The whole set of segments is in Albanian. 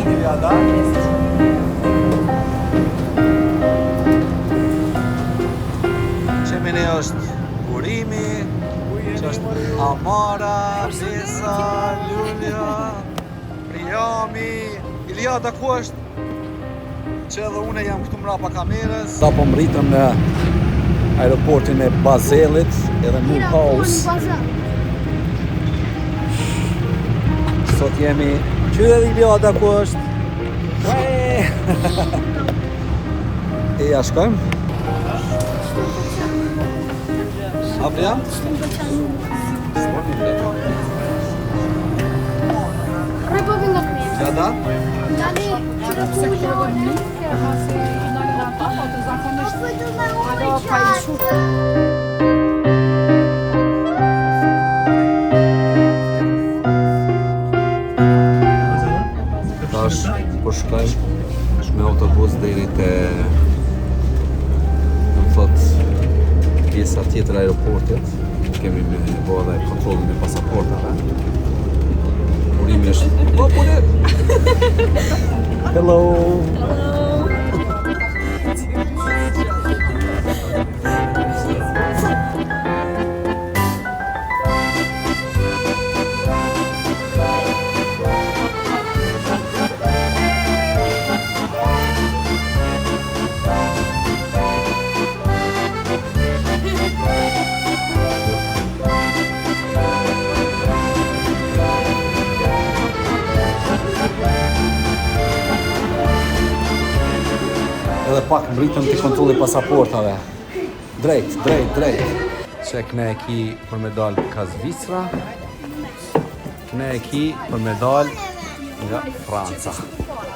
Hajde Iljada. Qemini është Kurimi, që është Amara, Besa, Lulja, Priami. Iljada ku është? Që edhe une jam këtu mrapa kamerës. Sa po mritëm në aeroportin e Bazelit, edhe Mulhouse. Sot jemi që edhe Iljada ku është. E ja shkojmë. Abriam? Iljada? Tash po shkojmë me autobus deri te pjesa tjetër e aeroportit. Kemi me bo edhe kontrollin e pasaportave. Urimi është... Hello! Edhe pak mbritëm të kontrolli pasaportave. Drejt. Që këne e ki për me dalë ka Zvicra. Këne e ki për me dalë nga Franca.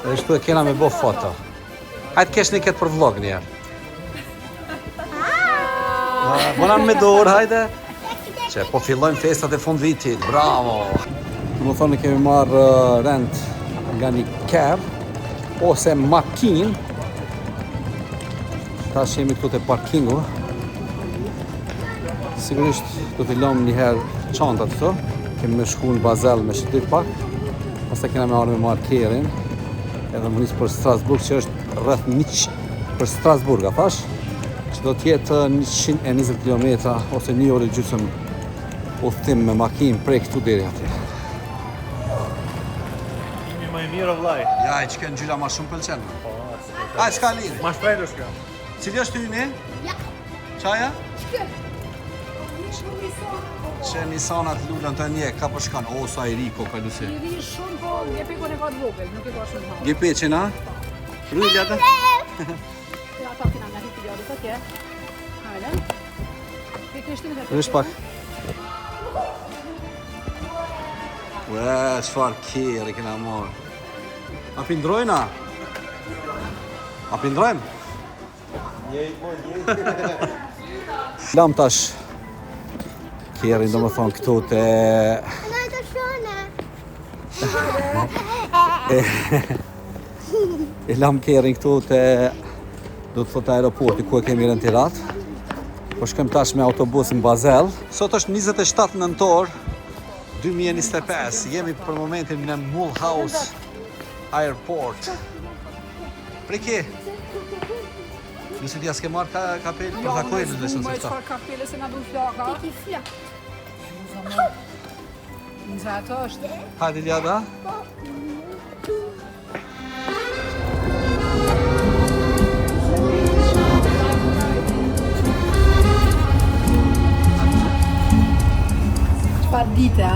Edhe shtu e kena me bo foto. Hajtë kesh një ketë për vlog njerë. Bona me dorë, hajde. Që po fillojmë festat e fund vitit. Bravo! Më thonë kemi marrë rent nga një cab ose makinë. Tash jemi këtu te parkingu. Sigurisht do t'i lëmë njëherë çantat këto. Kemi me shku në Basel me shtyp pak. Pastaj kena me ardhur me marrë Kerin. Edhe më nis për Strasburg që është rreth 100 për Strasburg, a thash? Që do t'jetë 120 km ose 1 orë gjysmë udhtim me makinë prej këtu deri atje. Mi më e mirë o vllai. Ja, që kënë gjyla ma shumë pëlqen. A, s'ka lidhje. Ma shtrejnë shka. Cili është ty një? Ja. Qaja? Shkë. Që Nissanat lullën të një, ka përshkan, o, sa i ri ko ka lusi. I ri shumë, po GP-kun e ka të vogël, nuk e ka shumë hapë. GP që na? Rujlja të? Ja, ta kina nga hitë ljadit atje. Hajde. Rësh pak. Ue, qfar kjerë i kena marë. A pindrojna? A pindrojmë? Lam tash Kjerin do më thonë këtu të... E lam Kjerin këtu të... Do të thotë aeroporti ku e kemi rentirat. Po shkëm tash me autobus në Basel. Sot është 27 nëntor 2025. Jemi për momentin në Mulhouse Airport. Preki? Nëse t'ja s'ke marrë kapelë për takojnë në deshën se ta. Jo, kapelë se nga du flaka. Ti flak. Në zëto është. Hajde Iljada. Çfarë dite,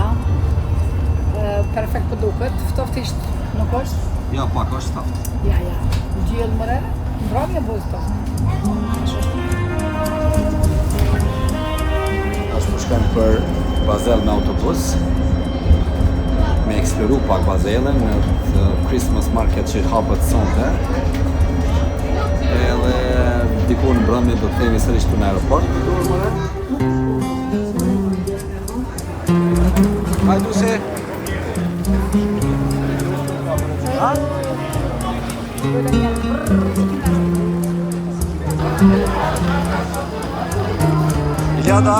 perfekt për duket, ftoftisht nuk është? Ja, pak është taft. Ja. Gjellë mëre, mbramje buzë të. Ashtë përshkojmë për Basel me autobus. Me eksploru pak Baselin në Christmas market që hapët sonte. Edhe diku në mbrëmje do të themi sërish për në aeroport. Hajdu se! Ha? Iljada?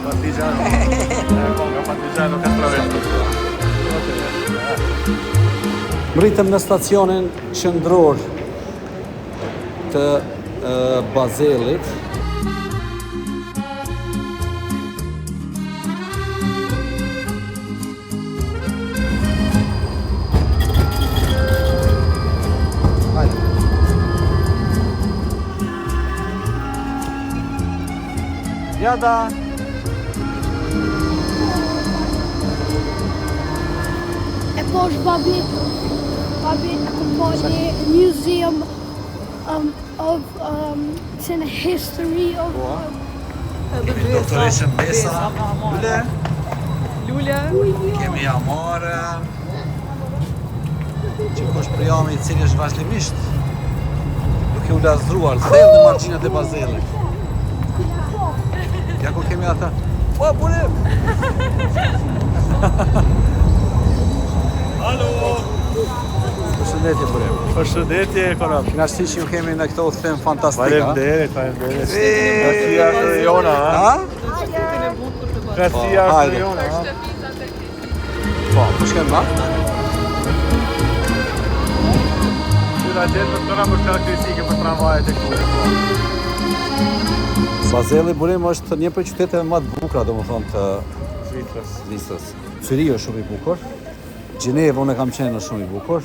Partigiano. Ponga partigiano, Castrovecchio. Mritëm në stacionin qendror të Bazelit. Jada! E po është babi e kompani Museum of it's in a history of Doktoreshën Besa. Lule. Kemi Amore. Që kush për jami I cili është vazhdimisht duke u lazdruar thellë në margjinat e Bazelit. Ja ku kemi ata. Po, burim! Alo! Përshëndetje, burim. Përshëndetje, Konam. Knaqësi që ju kemi në këto udhëtim fantastik, Faleminderit. Gracia Kryona, ha? Gracia hajde. Kryona, ha? Po, po shkem ba? Qyra gjithë në këra më karakteristike për tramvajet e këtu. Bazeli, burim, është një për qyteteve më të bukura, domethënë të Zvicrës. Zviria është shumë I bukur. Gjenevë unë e kam qenë është shumë I bukur.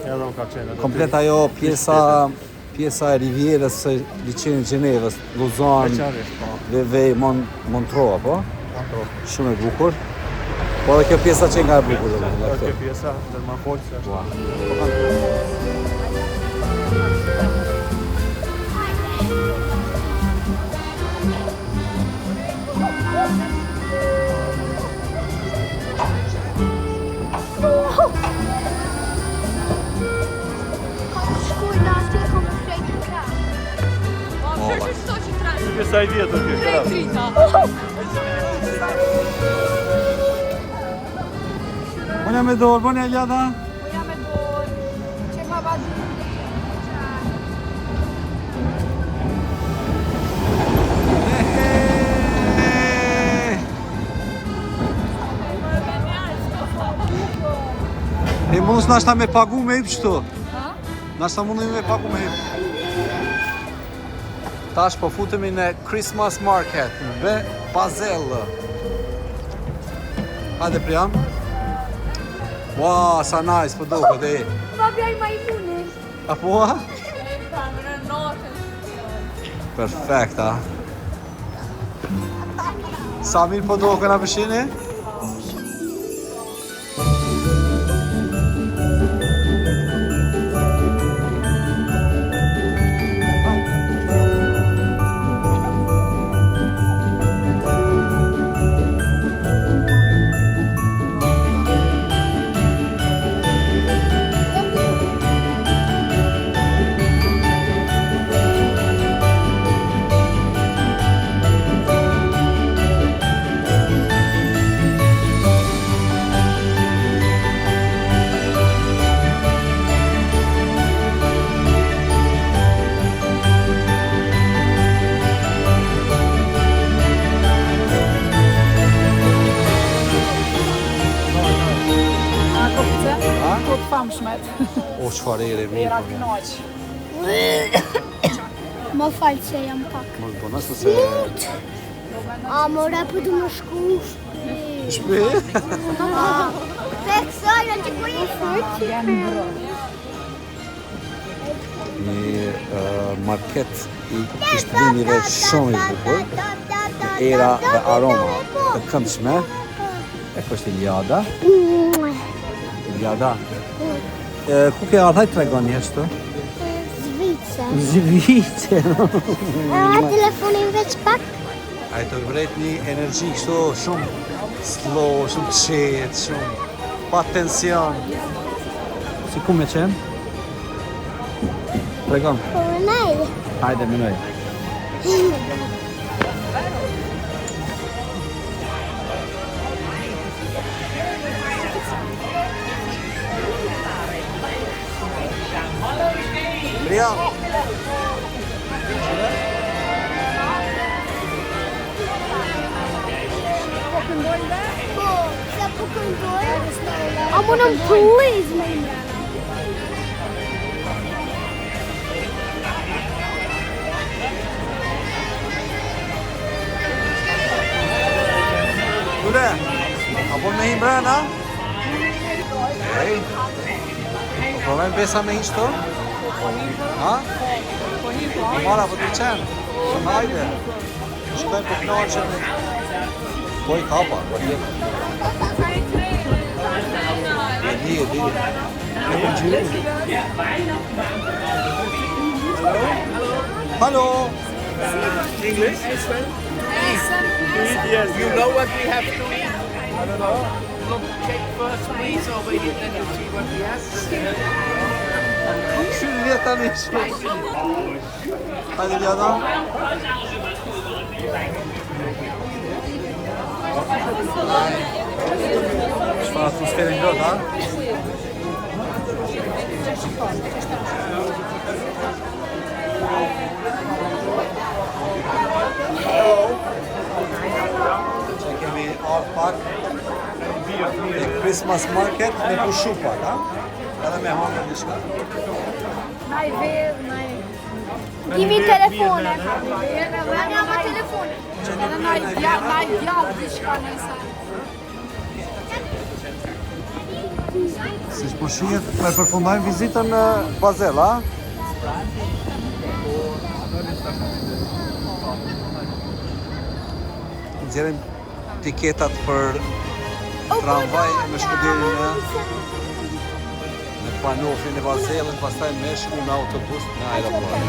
Ja do më kam qenë. Komplet ajo pjesa e rivjerës së liçenit Gjenevës, Luzon, Veçanisht, po. Vevey, Montreux, po? Montreux. Shumë e bukur. Po edhe kjo pjesa që nga e bukur domethënë. Kjo pjesa, dhe më folë se është. Sa I vjetër kjo, këra. Unë me dorë, bënë e ljada? E mundës nashta me pagu me hip qëtu? Nashta mundën me pagu me hip. Tash po futemi në Christmas Market, në Basel. Hajde Priam. Wow, sa nice, po duket e. Babi ai majmuni. Apo? Perfekt, ha? Sa mirë po duket na pëshini? O, çfarë ere mirë. Më falë se jam pak. Mos bëna se A mora për të më shku. shpi. Tek sajnë që ku I Një market I pishpëllimjeve shumë I bukur. Era dhe aroma të këndshme. E kështë Iliada. Iliada. Ku ke ardhaj të regon një shtu? Zvice. Telefonin veç pak. A I të vret një energji kështu shumë slow, shumë qetë, shumë pa tension. Si ku me qenë? Tregon. Nej. Hajde, minoj. Priam. Po, se po këndoj. A më në please me imra. Kule, apo me him brana? Ej, po provojmë besa me hiç to? Ha? Mara, po të qenë? Hajde. Shkojmë për knaqën. Po i kapa, po tjetër. E di. E më gjiru. Hallo. English? Yes. You know what we have to eat? I don't know. Look, check first, please, over here, then you see what we have. Këshyri vjetë tani shumë. Hajde Ljana. Shfa atmosferë ngrot, ha? Që kemi ardhë pak në Christmas market me pushu pak, ha? Edhe me hangër një shka. Nej, Give me telefone. Vänja med telefonen. Nej, diçka nëse. Si shpo shihet, me përfundojmë vizitën në Basel, ha? Nxjerrim tiketat për tramvaj me shkuderin në panofrin e Baselit, pastaj me shku në autobus në aeroport.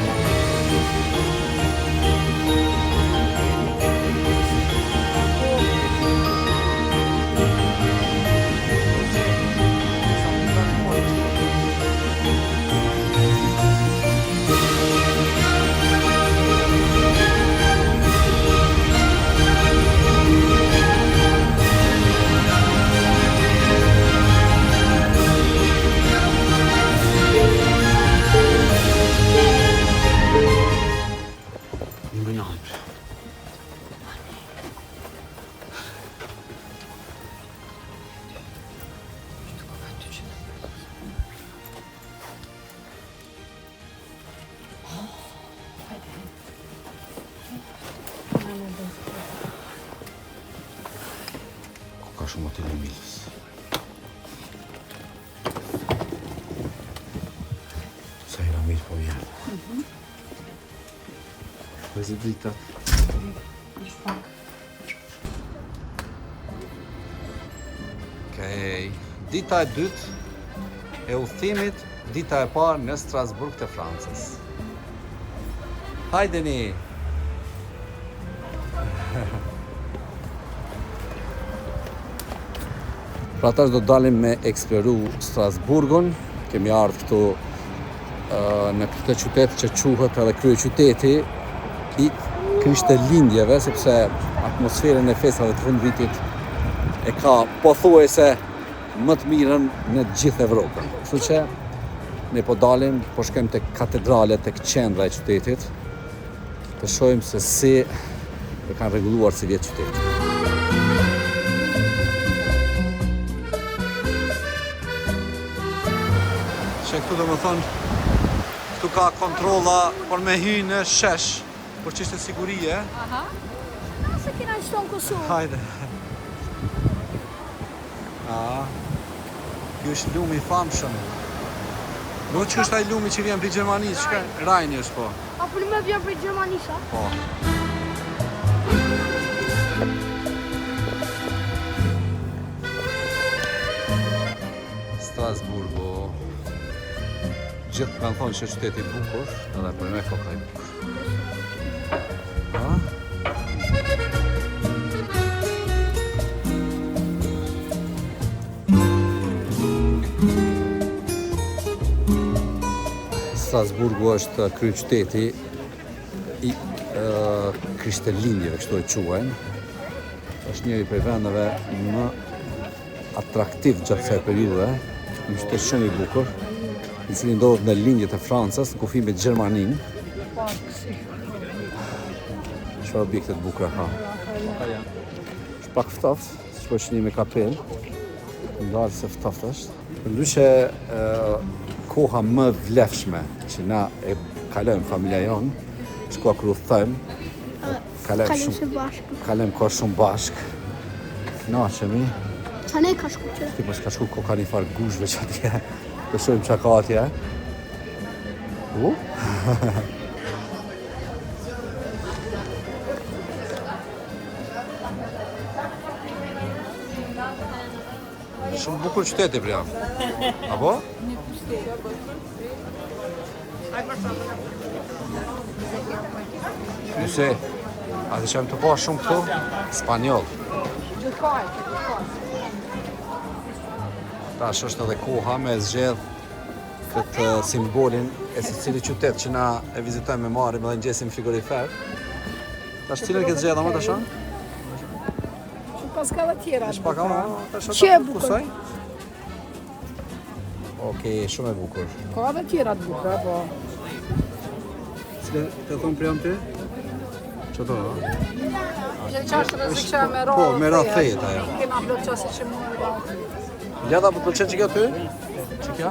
Ka shumë hotel e Milës. Sa i Ramil po vjen. Vizitat. Okej. Dita e dytë e udhëtimit, dita e parë në Strasburg të Francës. Hajdeni! Pra tash do dalim me eksploru Strasburgun. Kemi ardhur këtu në këtë qytet që quhet edhe kryeqyteti i Krishtlindjeve, sepse atmosferën e festave të fundvitit e ka pothuajse më të mirën në gjithë Evropën. Kështu që ne po dalim, po shkojmë tek katedrale, tek qendra e qytetit, të shohim se si e kanë rregulluar si vjet qyteti. Që këtu do më thonë, këtu ka kontrolla, por me hy në shesh, por që ishte sigurie. Aha. Se kena që tonë Kosovë. Hajde. Kjo është lumi i famshëm. Do që është ai lumi që vjen për Gjermani, çka? Rajni është po. Apo në me vjen për Gjermanisha? Po. Strasburgu. Gjithë kanë thonë që është qyteti i bukur, edhe për me koka i bukur. Ha? Strasburgu është kryeqyteti i Krishtlindjeve, kështu e quajnë. Është njëri prej vendeve më atraktiv gjatë kësaj periudhe, një qytet shumë i bukur, i cili ndodhet në lindjet e Francës, në kufi me Gjermaninë. Çfarë objekte të bukura ka? Është pak ftoft, siç po shihni me kapelë. Ndarë se ftoft është. Ndryshe koha më vlefshme që na e kalojmë familja jonë, është koha kur u thëmë, kalojmë kohë shumë bashkë. Knaqemi. Qa ne ka shku që? Ti mos ka shku ko ka një farë gushve që atje. Besojmë që ka atje. Shumë bukur qyteti për jam. Apo? Nëse, a të qemë të po shumë këtu? Spanjol. Tash është edhe koha me zgjedh këtë simbolin e se cili qytet që na e vizitojmë me marrim edhe ngjesim frigorifer. Tash cilën ke zgjedhur më tash? Pas ka dhe tjera. Është pak ama, tash Që e bukur. kusoj? Okej, shumë e bukur. Ka dhe tjera të bukra, po. Cilë të thonë për jam ty? Që to? Që qashtë rëzikësha me ra. Po, me ra thejet ajo. Kena blot qasë që mu ra. Ljada, po pëlqen që kjo ty? Që kjo?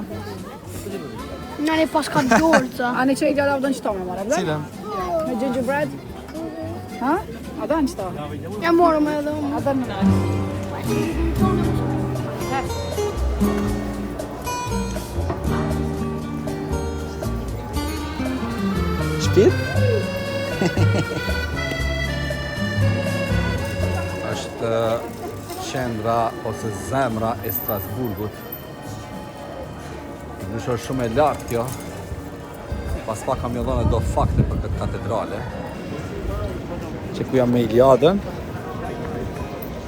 Nani pas ka dorca. Ani që i gjada vdën qëto me mara, ble? Cilën? Me gingerbread? Ha? A da në qëto? Ja morëm edhe unë. A da në Shpit? Është qendra ose zemra e Strasburgut. Nëse është shumë e lartë kjo. Pas pak kam dhënë do fakte për këtë katedrale. Që ku jam me Iliadën.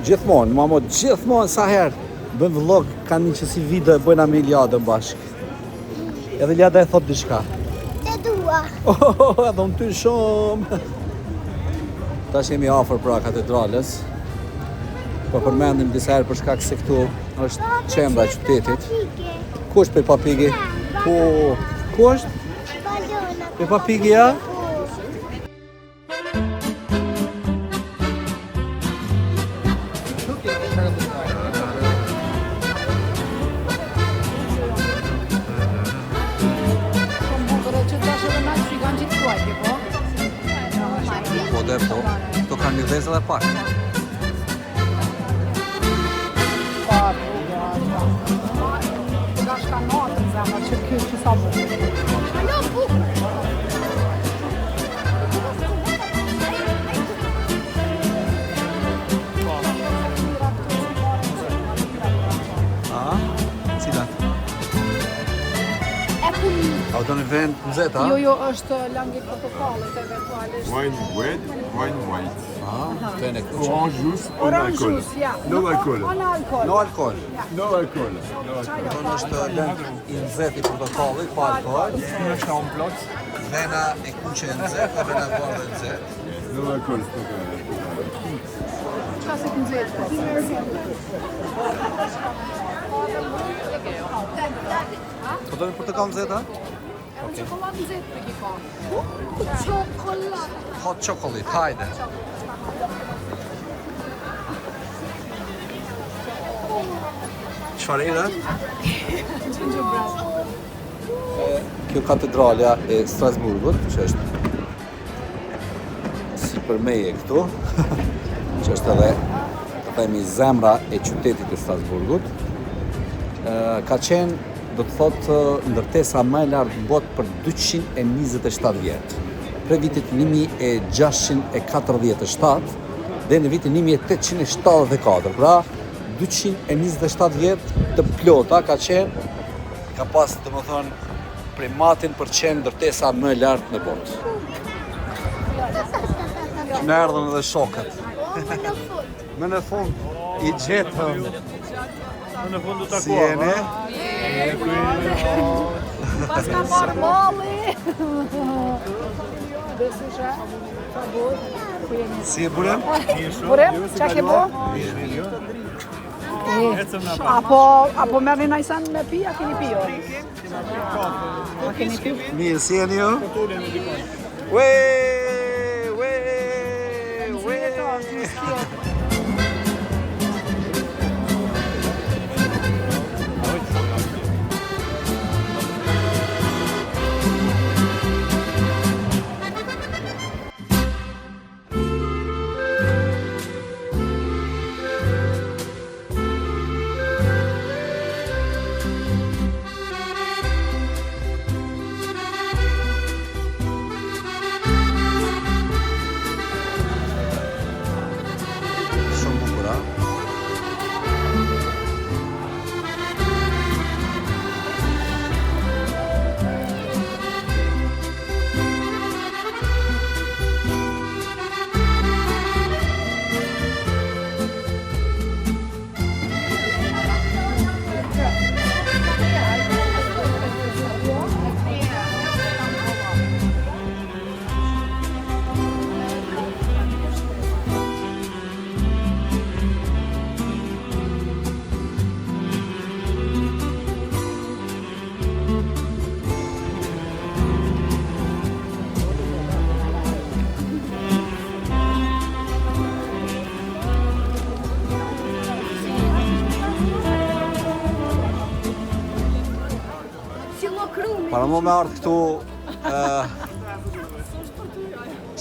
Gjithmonë, mamo, gjithmonë sa herë bën vlog kanë një qësi video e bëjna me Iliadën bashkë. Edhe Iliada e thot diçka. Te dua. Edhe unë ty shumë. Tash jemi afër pra katedrales. Po përmendim disa herë për shkak se këtu është qendra e qytetit. Ku është Peppa Pigi? Po, ku është? Balona. Peppa Pigi ja? shumë bukërë që të ashtë edhe me që i kanë gjithë tuajke, po? Po dhe po. Këto kanë një vezë edhe pak. Pa, të ka shka natën zemë, që kjo që sa bukë. Alo, bukur. Aha, cila? E puni. A u do një vend nxehtë, Jo, a? jo, është langi protokollet eventualisht. Wine red, wine white. Aha, vend e kuqe. Orange juice, on Orange alcohol. juice, ja. No alcohol. On alkohol. No alkohol. No alcohol. Do është vend i nxehtë i protokollit, pa alkohol. Është on plot. Vena e kuqe e nxehtë, vena e bardhë e nxehtë. No alcohol. Qa se të nëzirë, po? Po do një portokall nxehtë, a? Çokoladë nëzirë për ki ka. Çokolat. Hot chocolate, hajde. Çfarë era? Kjo katedralja e Strasburgut, që është si për meje këtu, që është edhe, të themi, zemra e qytetit të Strasburgut, ka qenë, do të thotë, ndërtesa më e lartë në botë për 227 vjetë. Pre vitit 1647 dhe në vitin 1874, pra 227 vjetë të plota ka qenë, ka pas të më thonë primatin për qenë ndërtesa më e lartë në botë. Që në erdhën edhe shokët. Më në fund, i gjetëm. Në fund të Si jeni? Pas ka marrë malli. Besusha, pa burë. Ku jeni? Si e burem? Burem, qa ke bo? Apo merrni najsan me pi, a keni pi jo? A keni pi? Mirë, si jeni jo? Ue, ue, ue. Para më me ardhë këtu...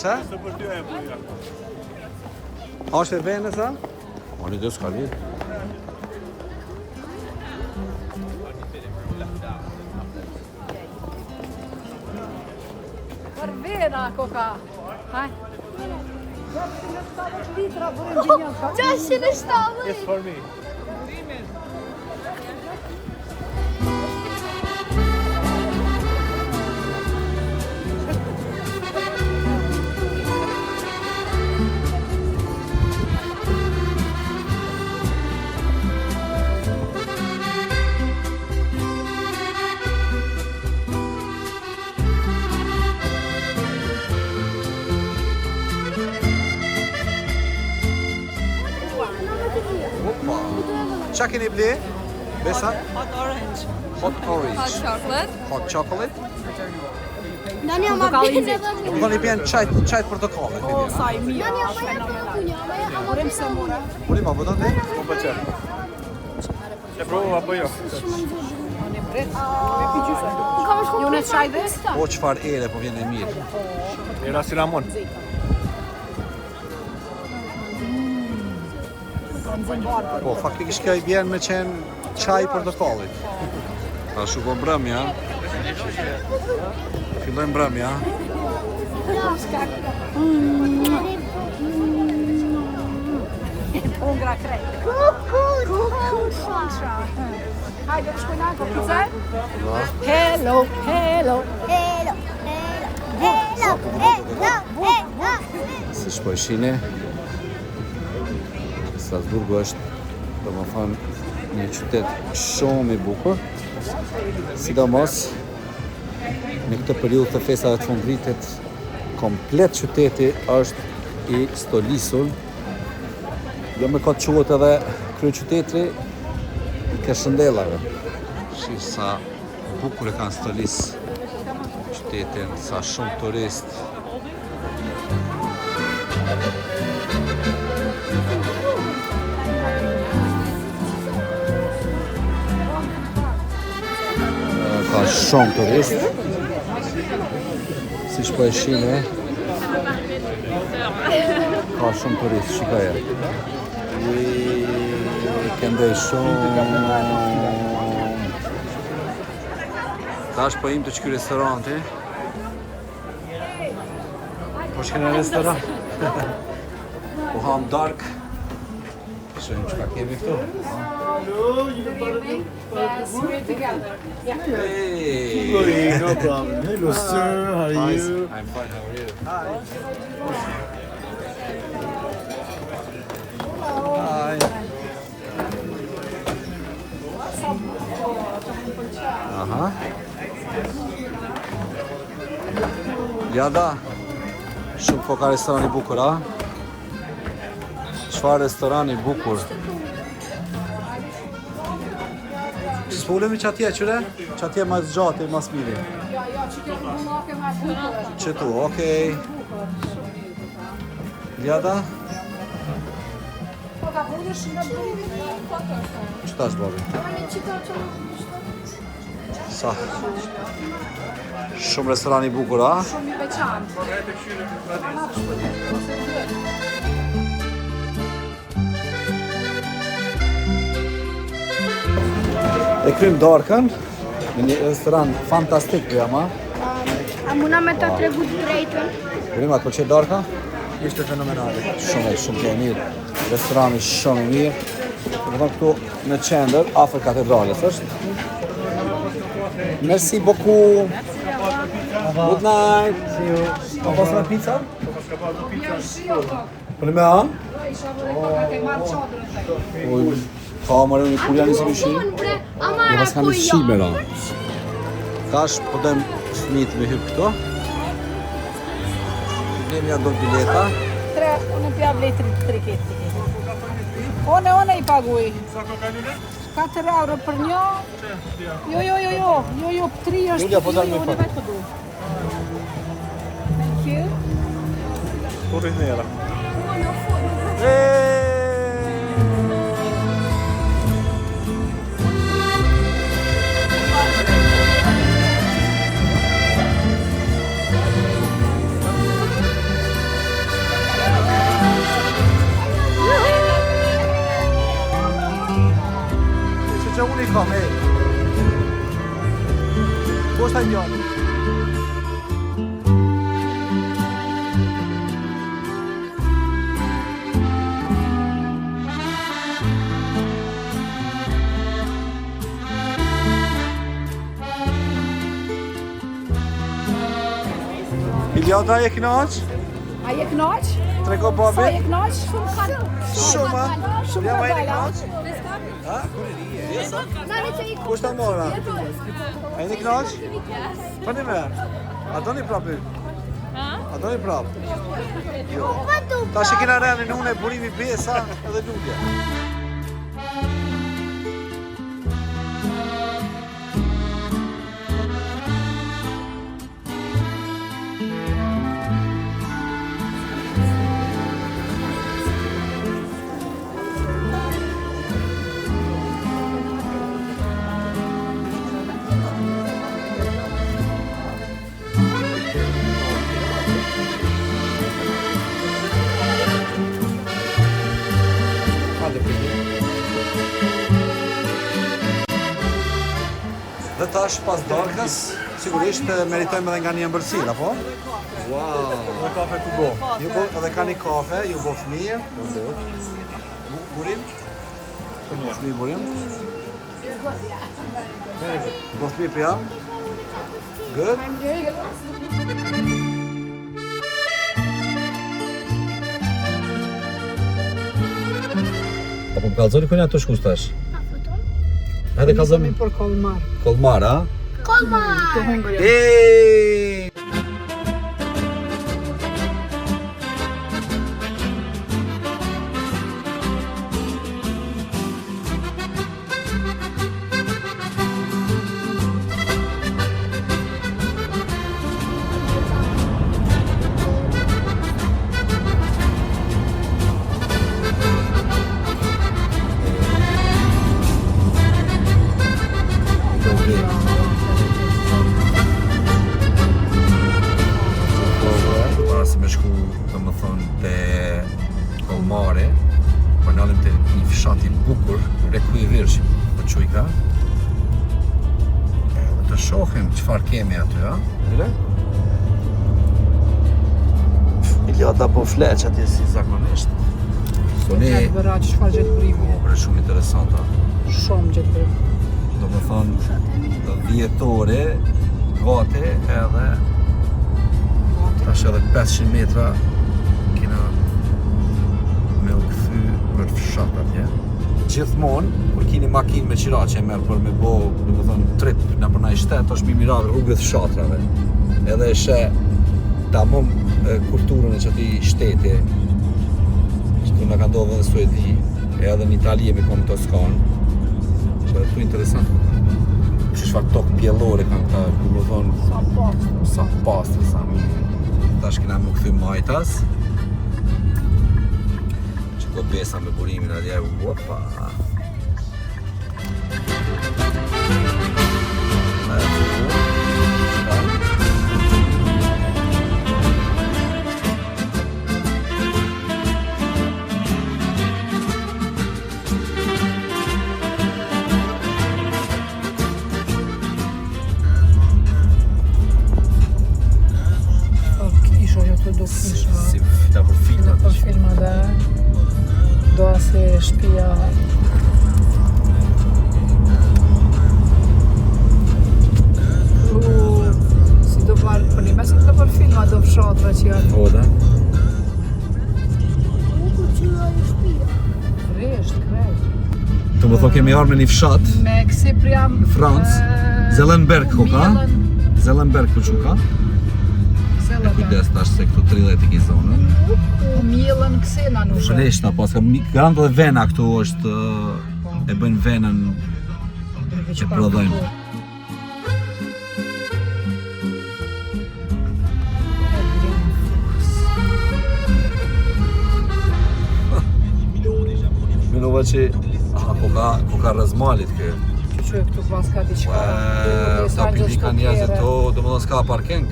Që? Së për ty e buja. A është e vene, sa? O, një dhe s'ka li. Për vena, koka. Haj. Qashin e shtabë. It's for me. Qa keni ble? Besa? Hot orange. Hot orange. Hot chocolate. Hot chocolate. Nani ama bine dhe Nuk do një pjenë qajt portokale. O, sa i mirë, Nani është ama fenomenal. Urim se mure. Urim, a vëdon ti? Më pëlqen. E provu apo jo? Unë bret. Me pi gjysë. You wanna try this? Po qëfar ere, po vjen e mirë. Era cinnamon. Po, faktikisht kjo I vjen me qenë qaj portokallit. Ta shu po mbrëmja. Fillojmë mbrëmja. Ungra krejt. Hajde, të shkojna, ko pizza? Hello, hello. Hello, hello, hello, hello. Si shpoj shine. Strasburgu është, do më thonë, një qytet shumë I bukur. Sidomos, në këtë periudhë të festave të fundvitit, komplet qyteti është I stolisur. Jo me këtë quhet edhe kryeqyteti I Këshndellave. Shish sa bukur e kanë stolis qytetin, sa shumë turist. Ka shumë turist. Si shpo e shime. Ka shumë turist, shikaje. Këndej shumë. Tash po im të që ky restoranti. Po shkë në restorant. Po ham dark. Shojmë që ka kemi këtu. Yes, we're together. Yeah. Hey! No problem. Hello sir, how are Hi, you? I'm fine, how are you? Hi. Aha. Jada, shumë po ka restoran I bukur, a? Çfarë restoran I bukur? S'folemi që atje, qyre? Që atje ma zgjate, ma smiri. Ja, që kjo bullake ma bukur. Që tu, okej. Ljada? Po ka bullësh nga bullë. Që tash babi? Sa? Shumë restoran I bukur, a? Shumë I veçantë. E krym darkën në një restoran fantastik për jama. A muna me ta tregu drejtën? Krym, atë që darka? Ishte fenomenale. Shumë e mirë. Restorani shumë I mirë. Dhe thonë këtu në qendër, afër katedrales është. Merci beaucoup. Good night. See you. Po pasë me pizza? Po në me a? Oj, ka marrë një kur janë si shi? Jo pas kanë shi me ra. Tash po dojmë fëmijët me hyrë këto. Blem ja do bileta. Unë pja vlej 3 ketë. One I paguj. 4 euro për një. Jo, 3 është. Julia, po dalë me unë pak. vetë po du. Thank you. Kurrë nera. që unë I kam, Po është ai djali? Iljata je knaq? A je knaq? Trego Sa babi? je knaq? Shumë, Shumë ja ma jeni bala. knaq? Ha? Jesa? Nani që I Ku është ta mora? A jeni knaq? Po një me? A do një prapë? A do një prapë? Jo. Ta që kena reni në une burimi besa edhe lugje. Dhe tash pas darkës, sigurisht meritojmë edhe nga një ëmbëlsirë, apo? Wow! Dhe kafe ku bo. Ju bo edhe ka një kafe, ju bo fëmijë. Burim? Fëmijë burim? Bo fëmijë për jam? Good? Apo më kalzoni kërë ato shkush tash? Edhe kalzoni Për kolmar. kolmar, a? Kolmar! Të hungër jam. Eeeej! Para se me shku, do më thonë, te Kolmare, po nalim te një fshat I bukur, Reku I Virshim, po qujka. Edhe të shohim çfarë kemi aty, a? Ile? Iljata po fleq atje si zakonisht. Po ne, Gjatë bëra që shfar gjatë brimi. është shumë interesanta. Shumë gjatë brimi. Do më thonë, dhjetore, gati edhe tash edhe 500 metra kena me u këthy për fshat atje. Gjithmonë, kur kini makinë me qira që e merë për me bo, do më thonë, trip në për naj shtet, është mi mirar rrugët fshatrave. Edhe e she tamam kulturën e qëti shteti, që tu në ka ndodhë dhe Suedi, edhe në Itali jemi kom Toskanë, që edhe tu interesant. Që shfar tokë pjellore kanë këta, du më thonë, sa pastë, sa mirë. Tash kena më këthy majtas, që ko besa me burimin atje, opa. Isho jo të do kishma. Si fita për filmat. Për filma dhe doa se shtëpia si do parë për një mesin të për filma do fshatra që janë Po, da? Nuk u qyra në shpia. vresht, krejt. Të më thonë kemi arë me një fshat, Me kësi priam në Francë, Zellenberg ko ka? Zellenberg po që ka? E kujdes tash se këtu 30 I ki zonën. Mjellën kësena nushe. Vreshta, pas ka garant edhe vena këtu është, e bëjnë venën që prodhojnë. Minova që, ko ka rëzmalit kë. Që këtu pas ka diqka. Ta pindika njerëzit to, do më dhe s'ka parking.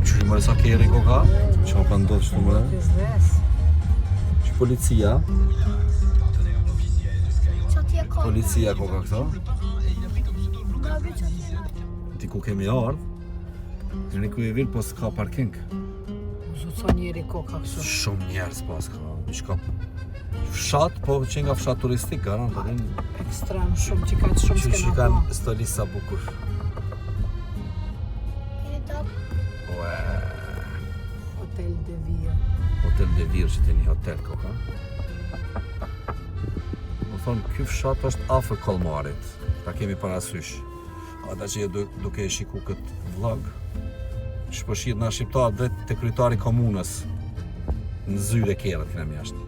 Që mërë sa keri ko ka, që më ka ndodhë qëtu mërë. Biznes. Që policia. Çatıya koy. Policia ko ka këto. Gabi çatıya. Ti ku kemi ardhë, në ku e virë, po s'ka parking. Zot sa njeri koka kështu. Shumë njerëz pas ka, diçka fshat, po që nga fshat turistik, garant, dhe Ekstrem shumë që ka shumë që s'kena kanë pa. stoli sa bukur. Ue, Hotel de Via. hotel de Virë që të një hotel koka. Më thonë, ky fshat është afër Kolmarit, ta kemi parasysh. Ata që duke e shiku këtë vlog, shpëshirë nga shqiptarë drejt të kryetari komunës në zyre kerët këna mjashtë.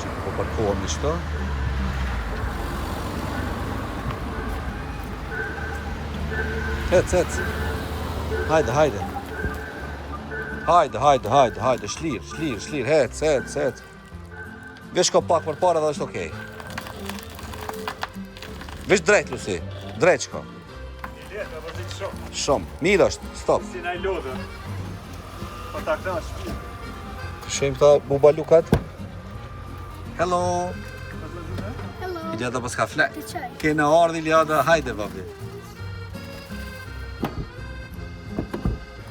Që po parkohemi shto. Hec. Hajde. Hajde, shlir, hec. Vesh ka pak për para dhe është okej. Vesh drejt, Lucy, drejt shko. Shumë, mirë është, stop. Si na i lodhë. Po ta këta shpirë. Shem këta bubalukat. Hello. Hello. Iljada pas ka flek. Të çaj. Kena ardhë Iljada, hajde babi.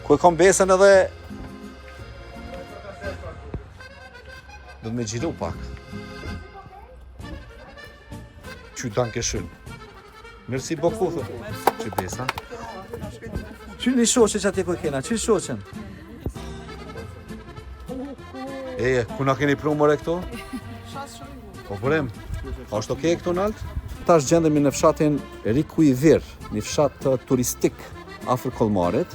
Ku e kom besën edhe... Do të me gjiru pak. Që danke shumë. Merci beaucoup. Që besa. Që një shoqe që atje ku kena, që shoqen? Eje, ku na keni pru mëre këto? Po përem, është okej këtu në alt? Tash gjendemi në fshatin Rikujvir, një fshat turistik afër Kolmarit,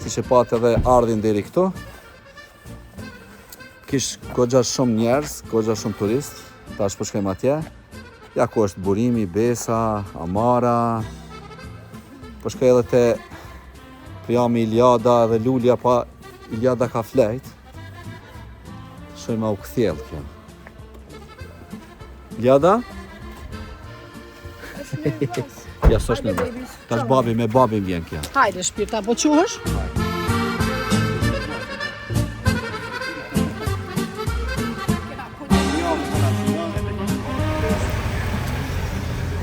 si që patë edhe ardhin deri këtu. Kish goxha shumë njerëz, goxha shumë turist, tash po shkojmë atje. Ja ku është burimi, Besa, Amara. Po shkoj edhe te Priami Iljada dhe Lulja, pa Iljada ka flejt. Shojma u këthjell kjo. Iljada? Ja s'është nervoz. Tash babi me babin vjen kjo. Hajde shpirta, po quhesh?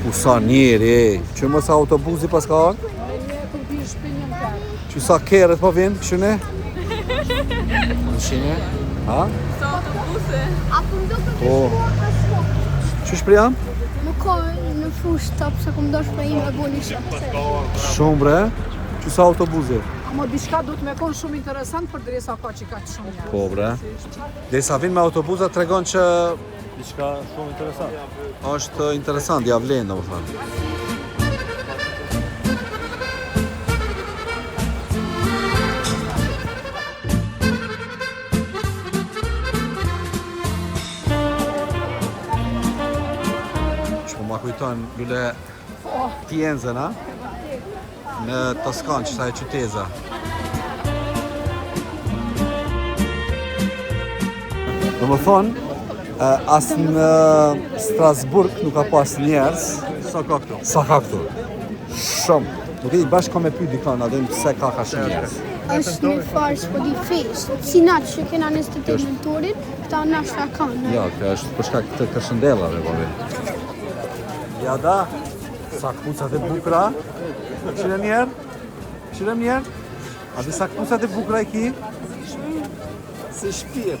U sa njeri, që mësa autobusi pas ka ardhë? Që sa kerët po vinë, këshune? Shine? Ha? Apo më duket Po. Që shpriam? Nuk ka në fushë top se kum dosh për ime bu një shumë. Shumë bre, që sa autobusi? Amo diçka duhet me konë shumë interesant për dresa ka që ka të shumë njerëz. Po bre. Dhe sa vinë me autobusa tregon që Diçka shumë interesant. është interesant, ja vlen domethënë. Ma kujton lule Pienzën, a? Në Toskanë, që sa e qyteza. Do më thonë, as në Strasburg nuk ka pas njerëz. Sa ka këtu? Sa ka këtu? Shumë. Nuk e di bashkë ka me pyet dikon, a din pse ka shumë njerëz. Është një farë po di fesh. Si natë që kena 28 nëntorin, këta nashta kanë. Ja, kjo është për shkak të kërshëndellave, babi. Ja da, sa kpucat e bukra. Qire mjerë? A di sa kpucat e bukra e ki? Se shpirë.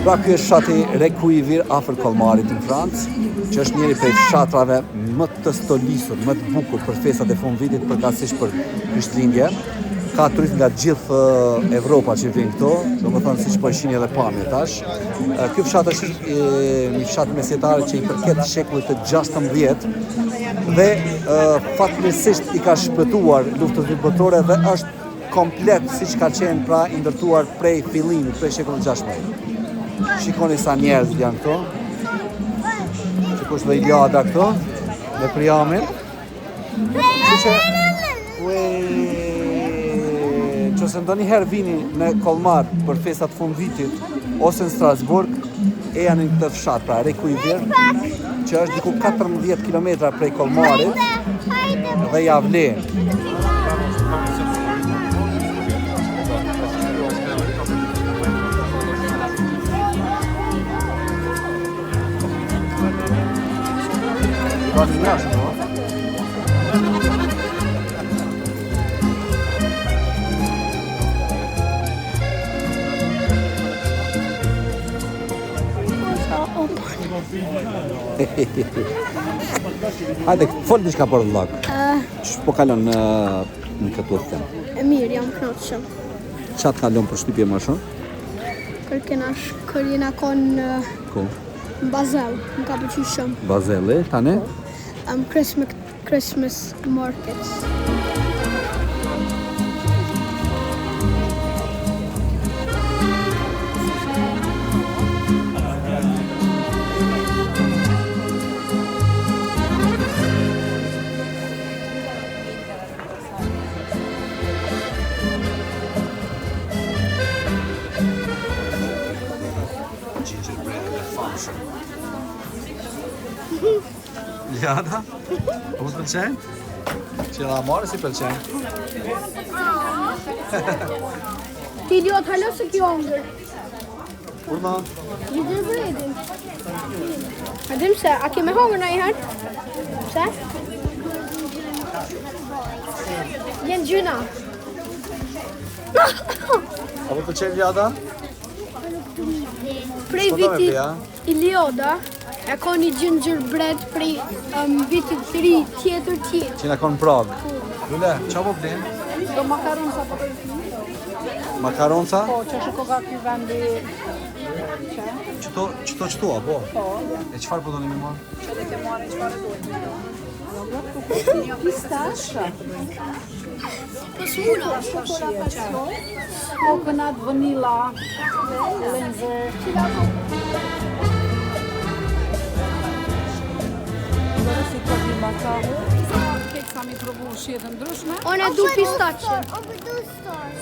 Pra ky është fshati Rikujvir afër Kolmarit në Francë, që është njëri prej fshatrave më të stolisur, më të bukur për festat e fundvitit, përkatësisht për Krishtlindje. Ka turistë nga gjithë Evropa që vjen këto, domethënë siç po e shihni edhe pamje tash. Ky fshat është një fshat mesjetare që i përket shekullit të 16 dhe fatmirësisht i ka shpëtuar luftës dytë botërore dhe është komplet siç ka qenë pra i ndërtuar prej fillimit, prej shekullit 16. Shikoni sa njerëz janë këto. Që kush dhe Iljada këto. me Priamin. Kështu që nëse ndonjëherë vini në Kollmar për festat fund vitit ose në Strasburg, e janë në këtë fshat, pra Reykjavik, që është diku 14 kilometra prej Kollmarit dhe ja vlen. Hajde, fol diçka për vllak. Po kalon në këtë udhtim. E mirë, jam kënaqshëm. Çat kalon për shtypje më shumë? Kër jena konë Ku? në Basel, më ka pëlqyer shumë. Bazeli, tani? Christmas markets. Ljada? Po të pëlqen? Që la marrë si pëlqen? Ti idiot, halo se kjo hongër. Kur ma? Gjidër bredin. A dim se, a keme hongër në i herë? Pse? Jenë gjyna. A po të pëlqen Ljada? Prej vitit Ilioda, e ka një gingerbread prej vitit të ri tjetër. Që na konë Prag. Lule, qa po vlen? Do makaronca po të Makaronca? po, që është koka ky vendi Qëto, po? Po. E qëfar po do një me marë? që dhe ke marrë çfarë duhet. Një pistache. Po s'muna. Coconut, vanilla, lenzer. Si të di makahu, kek sa mi provu shihet ndryshme. Unë e du pistaqe.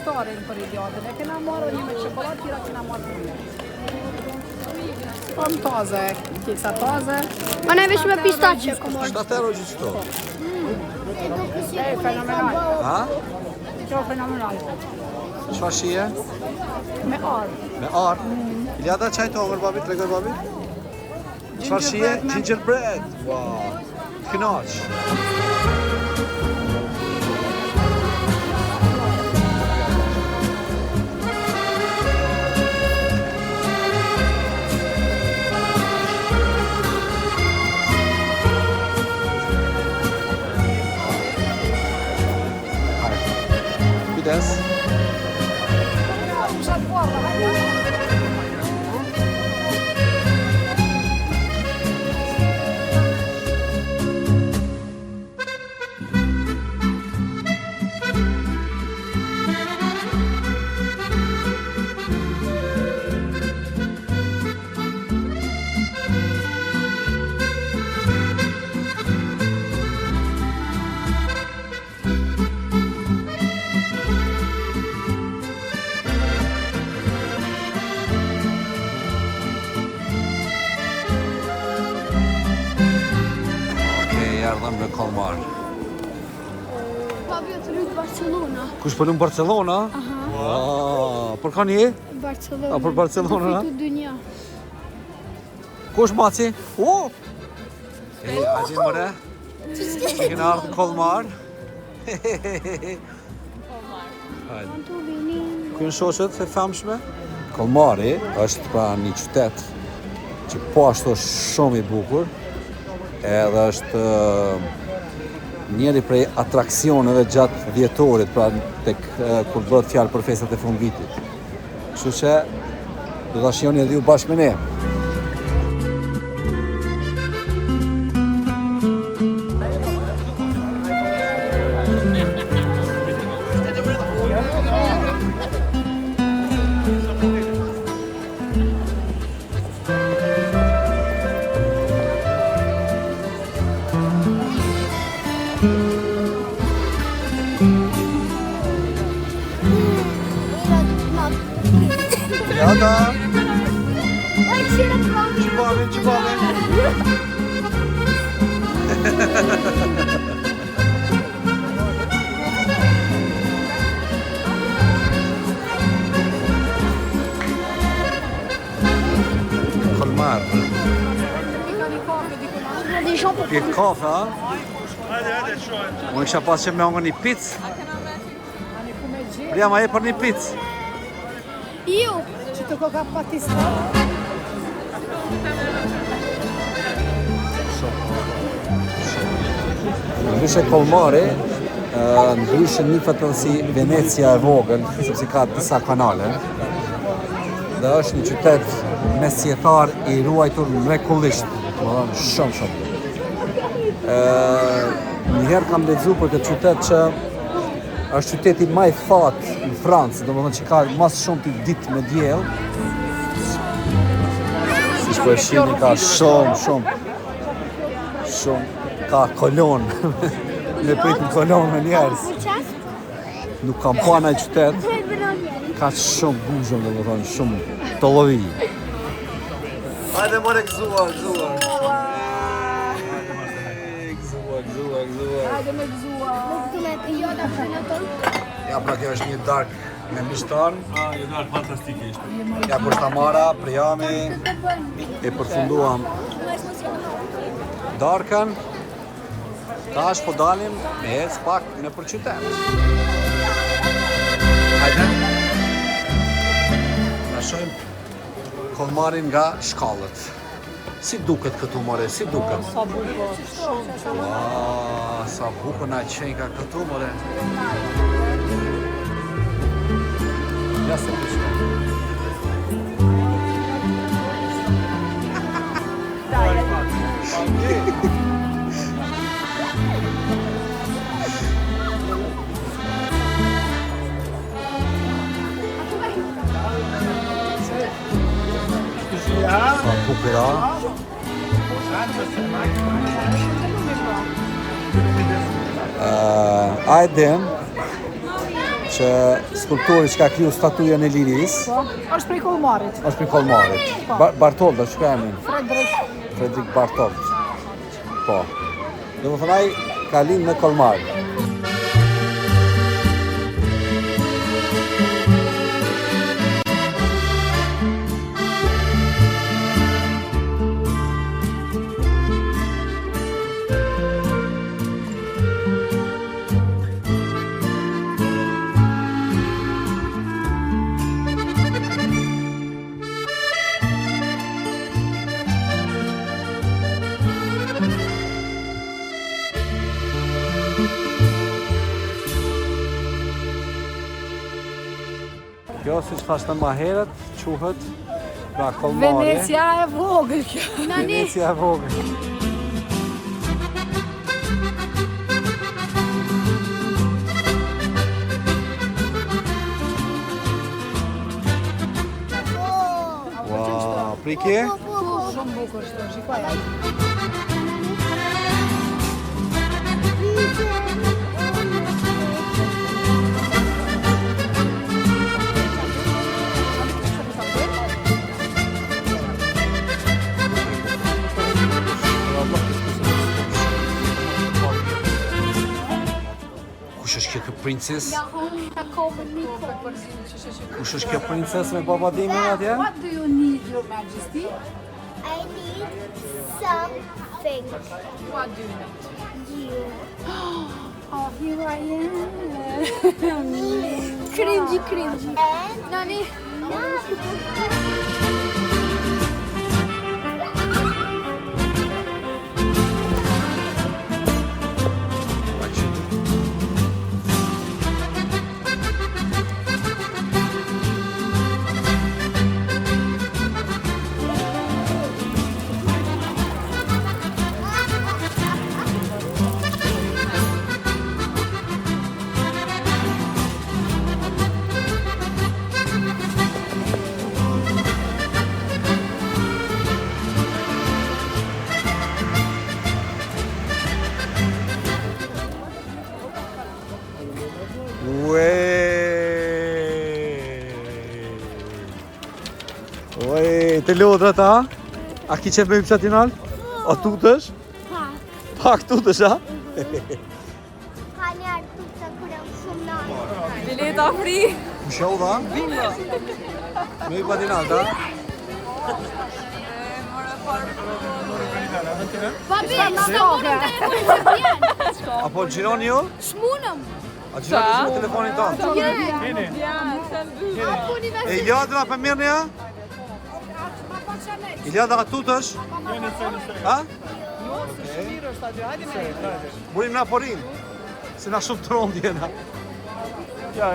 Storin për idiotin, e kena marrë një me çokoladë, tjera kena marrë për një. Kom taze, keksa taze. Unë e vesh me pistaqe komor. 7 euro që qëto. E fenomenal, Ha? kjo fenomenal. Qëfar shije? Me arë. Me arë? Iljada qaj të omër, babi, tregoj babi? Qëfar shije? Gingerbread. Wow. Kënaq. Kujdes. Ardhëm në Kollmar. Babi, të lutë Barcelona. Kush për në Barcelona? Aha. Për ka një? Barcelona. A, për Barcelona, na? Fitu dynja. Kush maci? Hajde mëre. Që kena ardhë në Kollmar. Hajde. Kënë shoqet e famshme? Kollmari është pra një qytet që po ashtu është shumë i bukur, edhe është njëri prej atraksioneve gjatë vjetorit, pra tek kur bëhet fjalë për festat e fundvitit. Kështu që do ta shihoni edhe ju bashkë me ne. Pje kafe, a? Unë isha pas që me ongë një picë. Prija ma e për një picë. Io. Që të koka patistat. Ndryshe Kolmari, ndryshe nifet edhe si Venecia e vogël, sepse ka disa kanale. Dhe është një qytet mesjetar I ruajtur mrekullisht, shumë. Njëherë kam lexuar për këtë qytet që është qyteti më I thatë në Francë, domethënë që ka mas shumë të ditë me diell. Siç po e shihni ka shumë ka kolon. Me pritin kolon me njerëz. Nuk kam pa në qytet. Ka shumë buzëm, domethënë shumë tollovi. Hajde more gëzuar. Hajde me gëzuar. Ja, pra kjo është një dark me mishtan. Një dark fantastike ishte. Ja, kur Tamara, Priami, e përfunduam darkën. Tash po dalim me ecë pak në për qytet. Hajde. Na shohim Kolmarin nga shkallët. Si duket këtu, more, si duket? Sa bukur, shumë. Sa bukur na qenë ka këtu, more. Ja se pishme. Sa bukur, a? A e din që skulptori që ka kriju statujën e lirisë Është prej Kolmarit. është prej Kolmarit. Bartolda, që ka emrin? Fredrik Bartold. Po. Dhe më thënaj, ka linë në Kolmar. Kjo, si që thashtë ma herët, quhet nga Kolmari. Venecia e vogël kjo. Venecia e vogël. Wow, priki? Shumë bukur është, shikoj. Kush është kjo princes? Kush Kush është kjo princes me babadimin atje? What do you need, Your Majesty? I need something. What do you need? You. Oh, here I am. Cringy. And Nani? Oj, të lodrat, a? A ki që bëjmë qatin alë? A tutësh? Pak tutësh, a? ka një artuta kur jam shumë nalë. Bileta fri. Më shoh dha? Me i patin alë, a? Babi, s'munëm telefonin që vjen. Apo gjironi ju? S'munëm. A gjironi me telefonin tonë? E Iliadra për mirë një? Iliadra ka tutësh? Ha? Burim na porim. Se na shumë të rëndë jena. Ja.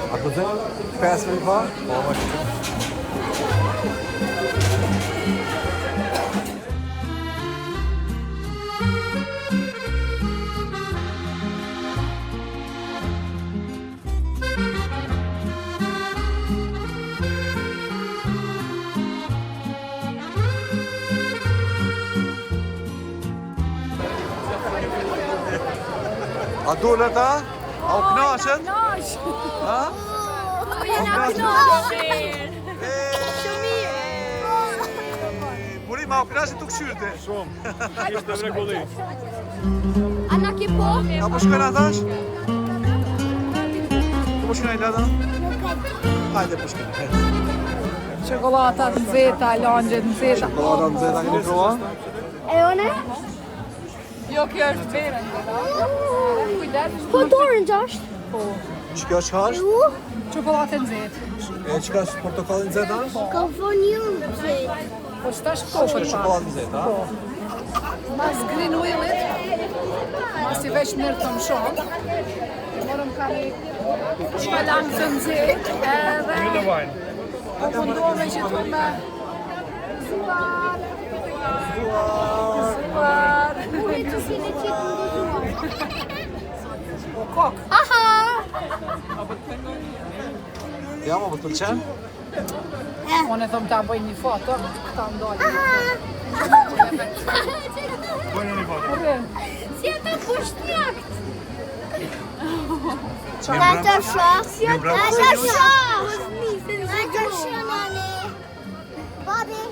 A të zënë? 5 minut pa? A dule ta? A u knashen? Ha? Burim, a u knashen të këshyrte? Shumë. Ishte mrekulli. Ana ki po? A po shkojnë atash? Po shkojnë a Ilada? Hajde po shkojnë. Çokolata të nxehta, langje të nxehta. Çokolada nxehta keni prova? E one? Jo, kjo është verë. Kujdes. Po të orange është? Ç'kjo është? Çokolate nxehtë. E ç'ka është portokallin nxehta? Ka fonium që. Po s'tash Është kokë. çokoladë nxehta, ha? Mas green oil-it, mas I veç mirë të më shumë, morëm ka një shpalanë të nxehtë, edhe po mundohme që të me zuar. Uri të si në qitë në Po kokë. Aha! Ja, më të pëlqen? Unë e thëmë ta bëj një foto, këta ndolë. Si e të pushtjakt! Ata shoh. Ata nani. Babi.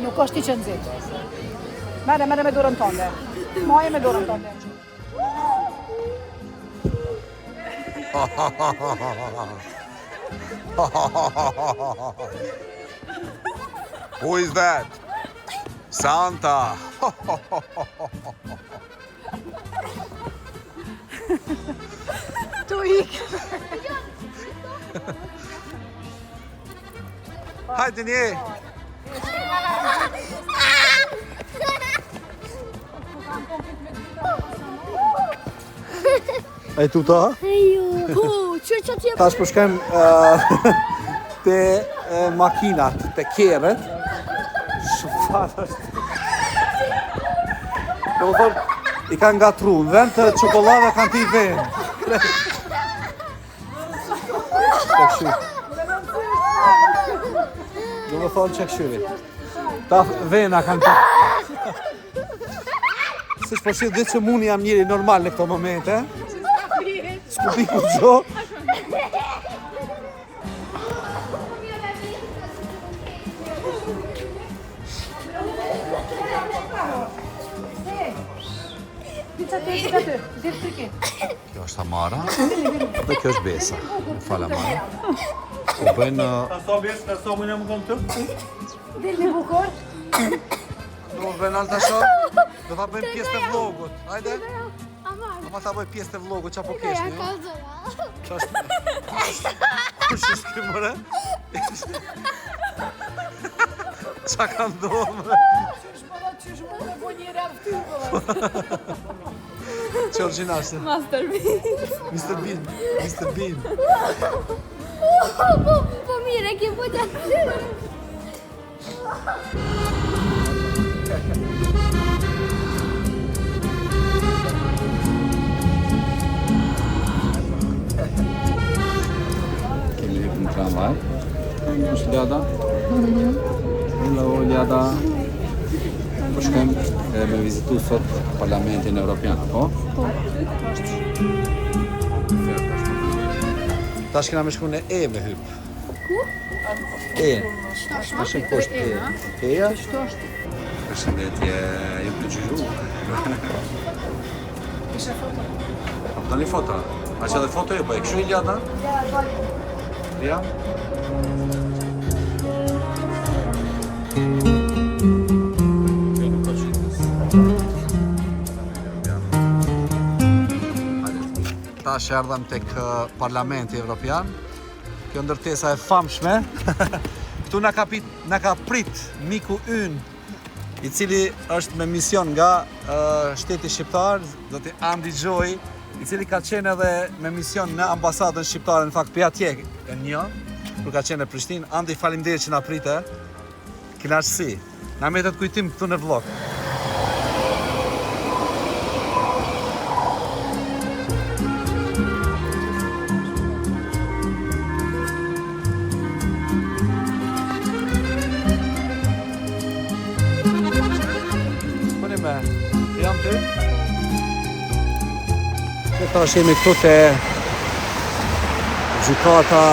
Nuk është I që nxehtë. Mere me dorën tënde. Maje me dorën tënde. Who is that? Santa. Tu ikë. Hajde një. E tu ta? Ejo! Qërë që t'je Tash po shkojmë te makinat, te kerret. Çfarë është? Do të thonë, I kanë ngatruar, në vend të çokoladë kanë t'i vend. Çekshi. Do të thonë çekshi. Ta vena kanë t'i. Se po shi dhe që muni jam njëri normal në këto momente. S'kupi ku gjo. Kjo është Amara dhe kjo është Besa. Më falë Amara. Po bëjnë... Sa më në më kom të? Dilni bukur. Do bëjnë alta shoh. Do ta bëjmë pjesë të vlogut. Hajde. Ama ta bëj pjesë të vlogut, qa po kesh një? Qa është? Kush është kjo mëre? Qa ka ndonë? Qysh më me po një rrë fëtyrë. Që originashtë? Mr. Bean. Mr. Bean. Po mire, ke po të atyre. Kemi hyrë në tramvaj. është Iliada. Hello Iliada. Po shkojmë me vizitu sot Parlamentin Evropian, po? Po. Tash kena me shku në E me hyp. Ku? E. Shkashim poshtë E. Eja? Përshëndetje, jam të gjyru. A po tani foto? A A që dhe foto e bëj, kështu Iliada? Ja? Tash erdhëm tek Parlamenti Evropian. Kjo ndërtesa e famshme. Këtu na ka prit miku ynë, i cili është me mision nga shteti shqiptar, zoti Andi Gjoj, i cili ka qenë edhe me mision në ambasadën shqiptare, në fakt për atje e një, kur ka qenë në Prishtinë. Andi, faleminderit që na prite. Kënaqësi. Na mbetet kujtim këtu në vlog. Jam të? Këta jemi këtu te gjykata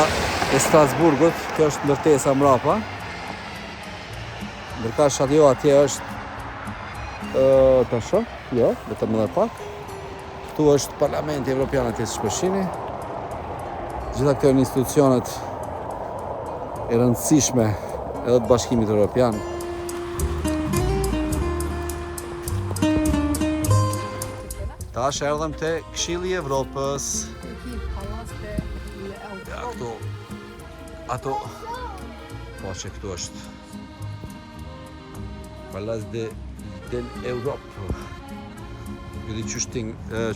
e Strasburgut, kjo është ndërtesa mrapa. Ndërkash ajo atje është ta shoh, jo, vetëm edhe pak. Këtu është Parlamenti Evropian atje siç po shihni. Gjitha këto janë institucionet e rëndësishme edhe të Bashkimit Evropian. Tash erdhëm te Këshilli i Evropës. Ja, këtu. Ato. Po që këtu është. Palas del Europë. Ju di që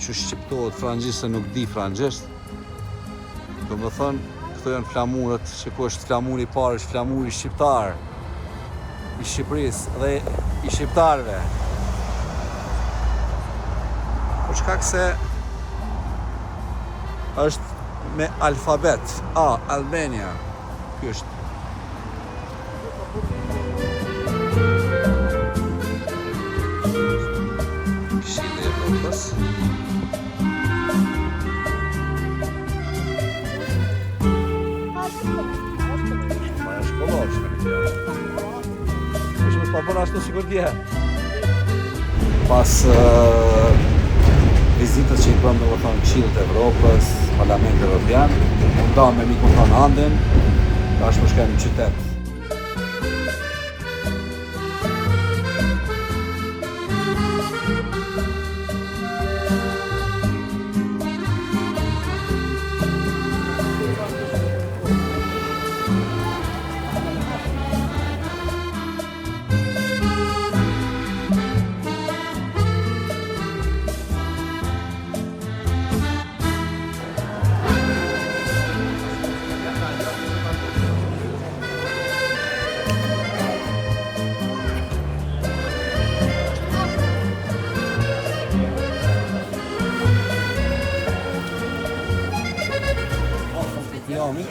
shqiptohet frangjisht se nuk di frangjesht. Do më thënë, këto janë flamurët, që ku është flamuri i parë, është flamuri shqiptar. I Shqipërisë dhe i shqiptarëve. Shkak se është me alfabet A, Albania. Ky është. Këshilli i Evropës. Ma është shkollosh me kjo. Është më bëna ashtu sikur dje. Pas vizitës që i bëmë në vëthon Këshillit e Evropës, Parlamenti Evropian, nda me mikun tonë Andin, ka është përshkajmë në qytet.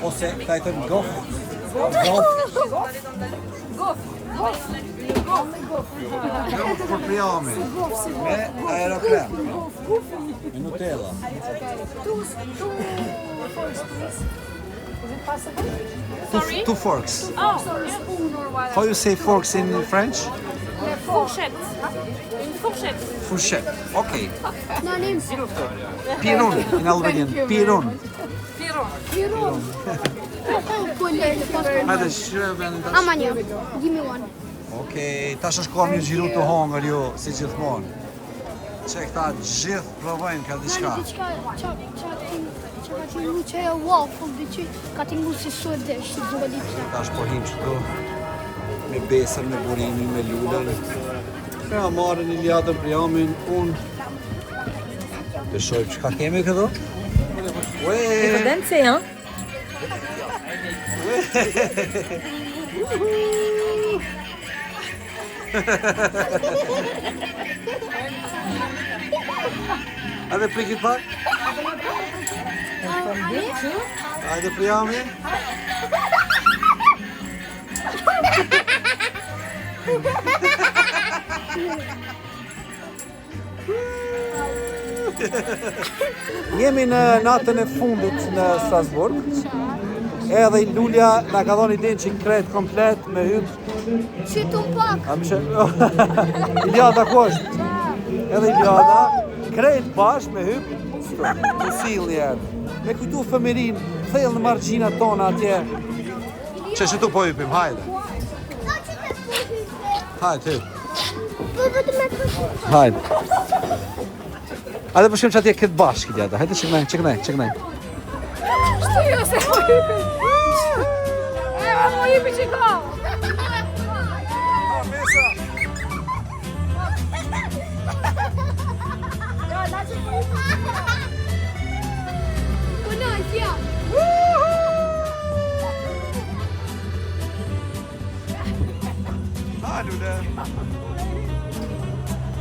Ose këta i thënë gof. Gof për prijami. Me aerokrem. Me Nutella. Two forks. How you say forks in French? Fourchette. Une fourchette. Fourchette. Okay. Nanim. Piron in Albanian. Piron. Piron. Hajde, shërë tash. Amanja, give me one. Okej, tash është koha më xhiru të hongër ju, si gjithmonë. Që këta gjithë provojnë ka diçka. Ka tingu që e waffle, dhe që ka tingu si suedesh, si zogalica. Tash po him qëtu, me besën, me burimin, me lullën. Ja, marrën Iliadën, Priamin, unë. Të shojmë që ka kemi këto? Evidenze, hein? Hajde prikit pak. Hajde Priami. Jemi në natën e fundit në Strasburg. Edhe i Lulja na ka dhënë idenë që kret komplet me hyp. Qytu pak. A më shë... Iliada ku është? Edhe Iliada, krejt bashkë me hyp Të silë njerë. Me kujtu fëmirin, thellë në margjinat tona atje. Që që tu po hypim, hajde. Hajde, hyp. Hajde. Hajde përshim që atje këtë bashkë, djada. Hajde, qëknaj. Shtu jo se po hypi. Po hypi që ka. Halule.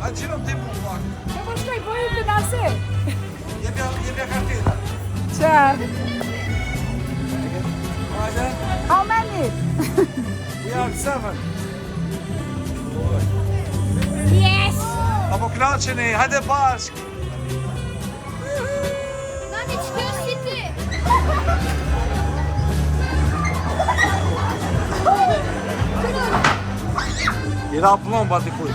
A qëram ti mu pak? Po shkoj, po hypi nase. Jebja kartela. Çfarë? Hajde. How many? We are 7. Yes! Apo knaqeni, hajde bashk. Nani, që si ti? I ra plomba t'i kuj.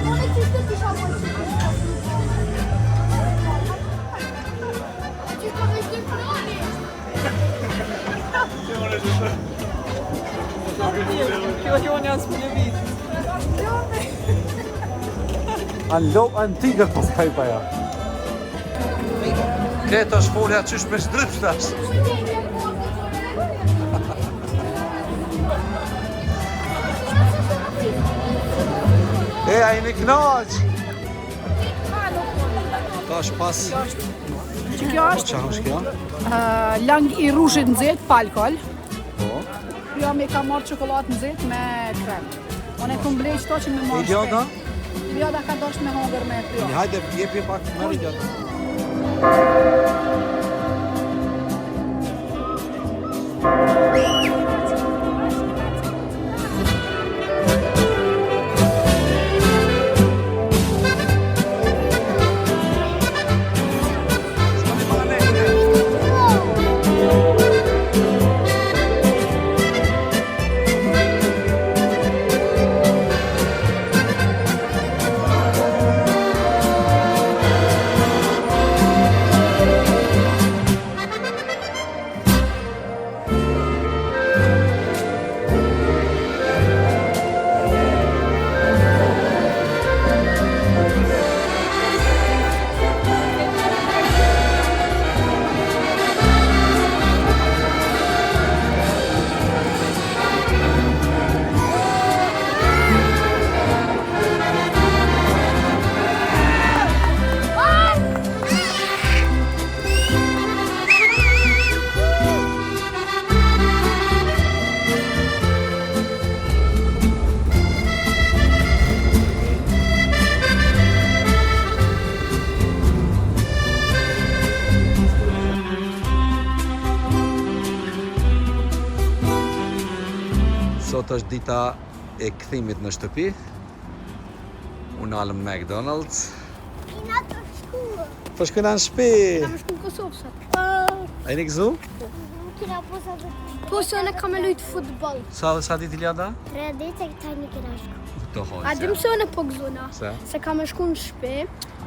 Nani, që ti kisha po që ti? Që ka me shtë prani? Anë tigër pas kaj pa ja. Këtë është folja qysh me shdrypsh tash. E, a i në knaq! Ta është pas... Që kjo është Qa është kjo? lang i rrushit nxehtë pa alkol. Po. Kjo me ka marrë çokoladë nxehtë me krem. Unë e kam blej çto që më marr. Ilioda? Ilioda ka dashur me hongër me kjo. Hajde, jepi pak më Ilioda. Sot është dita e kthimit në shtëpi. Unë alëm McDonald's. Ina të shkuë. Po shkojna në shtëpi. Kam shku në Kosovë sot. A i në gëzu? Kina posa të Po se unë kam e lujtë futbol. Sa dit Iliada? 3 ditë e këta një kina shku. Do hoj. A dim se unë po gëzuna. Se? Se kam e shku në shtëpi,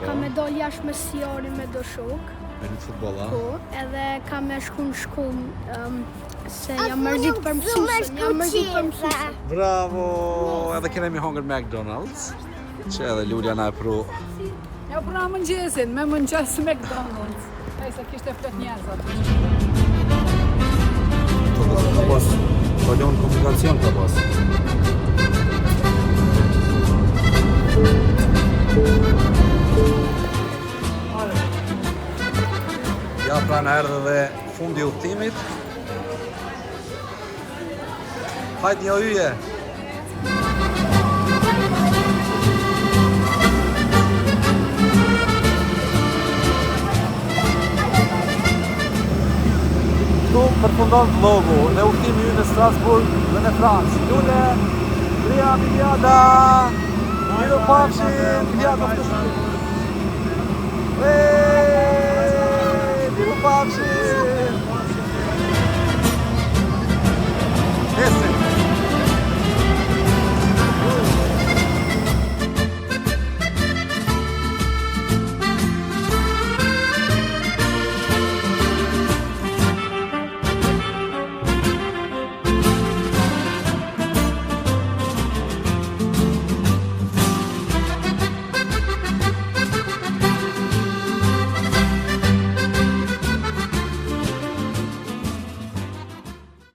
kam e dol jashtë me sjari me do shok. Me një futbol, a? Po, edhe kam e shku në shkollë se jam mërzit për mësusën. Jam mërzit për mësusën. Bravo! Edhe kena mi hongër McDonald's. Që edhe Lulja na e pru. Ja puna mëngjesin, me mëngjes McDonald's. Ai sa kishte plot njerëz aty. Ka pas, kalon komplikacion ka pas. Ja pra në erdhe dhe fundi i udhëtimit. Hajt një yje. Këtu përfundon vlogu dhe udhëtimi ynë në Strasburg dhe në Francë. Lule, Lia Miliada, miru pafshim, Miliada të shumë. Miru pafshim.